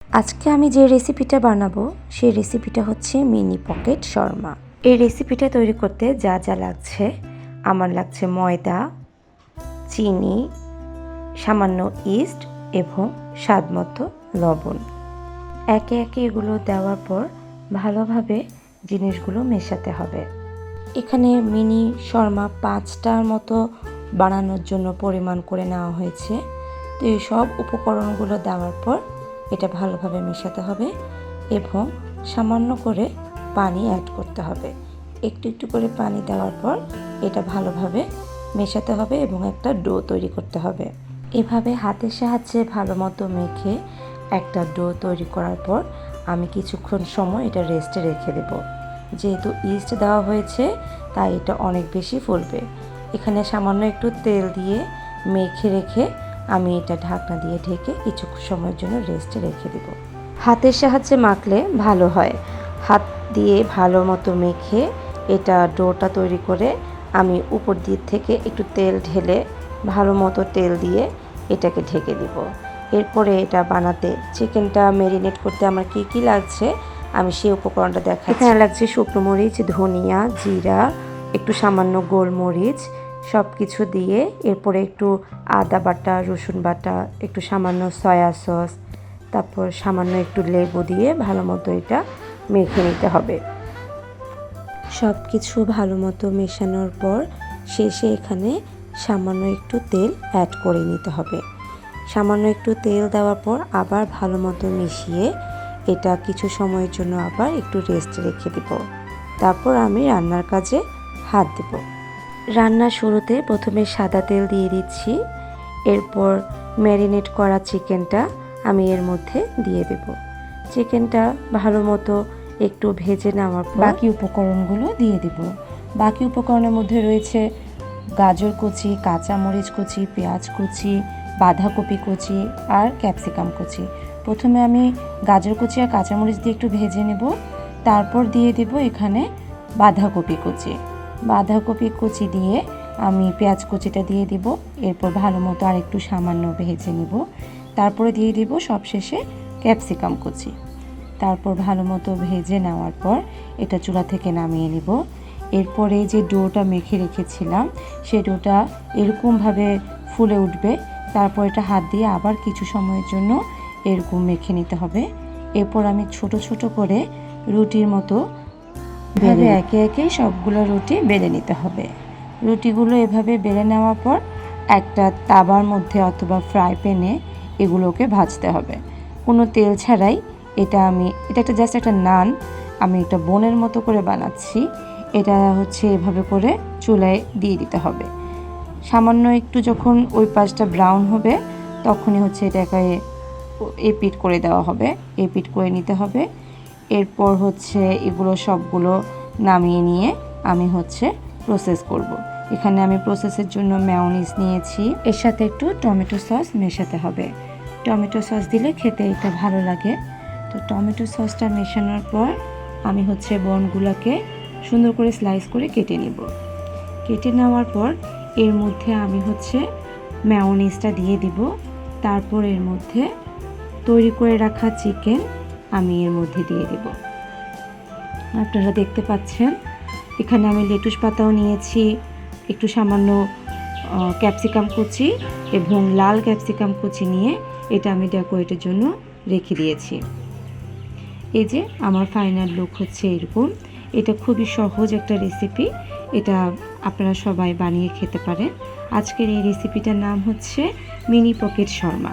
আজকে আমি যে রেসিপিটা বানাবো সেই রেসিপিটা হচ্ছে মিনি পকেট শর্মা। এই রেসিপিটা তৈরি করতে যা যা লাগছে, আমার লাগছে ময়দা, চিনি, সামান্য ইস্ট এবং স্বাদমতো লবণ। একে একে এগুলো দেওয়ার পর ভালোভাবে জিনিসগুলো মেশাতে হবে। এখানে মিনি শর্মা 5টার মতো বানানোর জন্য পরিমাণ করে নেওয়া হয়েছে। তো এই সব উপকরণগুলো দেওয়ার পর এটা ভালোভাবে মেশাতে হবে এবং সামান্য করে পানি অ্যাড করতে হবে। একটু একটু করে পানি দেওয়ার পর এটা ভালোভাবে মেশাতে হবে এবং একটা ডো তৈরি করতে হবে। এভাবে হাতের সাহায্যে ভালো মতো মেখে একটা ডো তৈরি করার পর আমি কিছুক্ষণ সময় এটা রেস্টে রেখে দেব। যেহেতু ইস্ট দেওয়া হয়েছে তাই এটা অনেক বেশি ফুলবে। এখানে সামান্য একটু তেল দিয়ে মেখে রেখে আমি এটা ঢাকনা দিয়ে ঢেকে কিছু সময়ের জন্য রেস্টে রেখে দেব। হাতের সাহায্যে মাখলে ভালো হয়। হাত দিয়ে ভালো মতো মেখে এটা ডোটা তৈরি করে আমি উপর দিক থেকে একটু তেল ঢেলে ভালো মতো তেল দিয়ে এটাকে ঢেকে দিব। এরপরে এটা বানাতে চিকেনটা ম্যারিনেট করতে আমার কি কি লাগছে আমি সেই উপকরণটা দেখাচ্ছি। এখানে লাগছে শুকনো মরিচ, ধনিয়া, জিরা, একটু সামান্য গোলমরিচ, সব কিছু দিয়ে এরপরে একটু আদা বাটা, রসুন বাটা, একটু সামান্য সয়া সস, তারপর সামান্য একটু লেবু দিয়ে ভালো মতো এটা মেখে নিতে হবে। সব কিছু ভালো মতো মেশানোর পর শেষে এখানে সামান্য একটু তেল অ্যাড করে নিতে হবে। সামান্য একটু তেল দেওয়ার পর আবার ভালো মতো মিশিয়ে এটা কিছু সময়ের জন্য আবার একটু রেস্টে রেখে দেব। তারপর আমি রান্নার কাজে হাত দেব। রান্নার শুরুতে প্রথমে সাদা তেল দিয়ে দিচ্ছি। এরপর ম্যারিনেট করা চিকেনটা আমি এর মধ্যে দিয়ে দেব। চিকেনটা ভালো মতো একটু ভেজে নেওয়ার পর বাকি উপকরণগুলো দিয়ে দেব। বাকি উপকরণের মধ্যে রয়েছে গাজর কুচি, কাঁচামরিচ কুচি, পেঁয়াজ কুচি, বাঁধাকপি কুচি আর ক্যাপসিকাম কুচি। প্রথমে আমি গাজর কুচি আর কাঁচামরিচ দিয়ে একটু ভেজে নেব। তারপর দিয়ে দেব এখানে বাঁধাকপি কুচি। বাঁধাকপি কুচি দিয়ে আমি পেঁয়াজ কুচিটা দিয়ে দিব। এরপর ভালো মতো আর একটু সামান্য ভেজে নেব। তারপরে দিয়ে দিব সবশেষে ক্যাপসিকাম কুচি। তারপর ভালো মতো ভেজে নেওয়ার পর এটা চুলা থেকে নামিয়ে নেব। এরপরে যে ডোটা মেখে রেখেছিলাম সেই ডোটা এরকমভাবে ফুলে উঠবে। তারপর এটা হাত দিয়ে আবার কিছু সময়ের জন্য এরকম মেখে নিতে হবে। এরপর আমি ছোট ছোট করে রুটির মতো ভেবে একে একে সবগুলো রুটি বেলে নিতে হবে। রুটিগুলো এভাবে বেলে নেওয়ার পর একটা তাওয়ার মধ্যে অথবা ফ্রাই প্যানে এগুলোকে ভাজতে হবে কোনো তেল ছাড়াই। এটা একটা জাস্ট একটা নান আমি একটা বোনের মতো করে বানাচ্ছি। এটা হচ্ছে এভাবে করে চুলায় দিয়ে দিতে হবে। সামান্য একটু যখন ওই পাশটা ব্রাউন হবে তখনই হচ্ছে এটাকে এপিট করে দেওয়া হবে, এপিট করে নিতে হবে। এরপর হচ্ছে এগুলো সবগুলো নামিয়ে নিয়ে আমি হচ্ছে প্রসেস করব। এখানে আমি প্রসেসের জন্য মেয়োনিজ নিয়েছি, এর সাথে একটু টমেটো সস মেশাতে হবে। টমেটো সস দিলে খেতে এটা ভালো লাগে। তো টমেটো সসটা মেশানোর পর আমি হচ্ছে বনগুলোকে সুন্দর করে স্লাইস করে কেটে নেব। কেটে নেওয়ার পর এর মধ্যে আমি হচ্ছে মেয়োনিজটা দিয়ে দিব। তারপর এর মধ্যে তৈরি করে রাখা চিকেন আমি এর মধ্যে দিয়ে দেব। আপনারা দেখতে পাচ্ছেন এখানে আমি লেটুস পাতাও নিয়েছি, একটু সামান্য ক্যাপসিকাম কুচি এবং লাল ক্যাপসিকাম কুচি নিয়ে এটা আমি ডেকোরেটের জন্য রেখে দিয়েছি। এই যে আমার ফাইনাল লুক হচ্ছে এরকম। এটা খুবই সহজ একটা রেসিপি, এটা আপনারা সবাই বানিয়ে খেতে পারেন। আজকের এই রেসিপিটার নাম হচ্ছে মিনি পকেট শর্মা।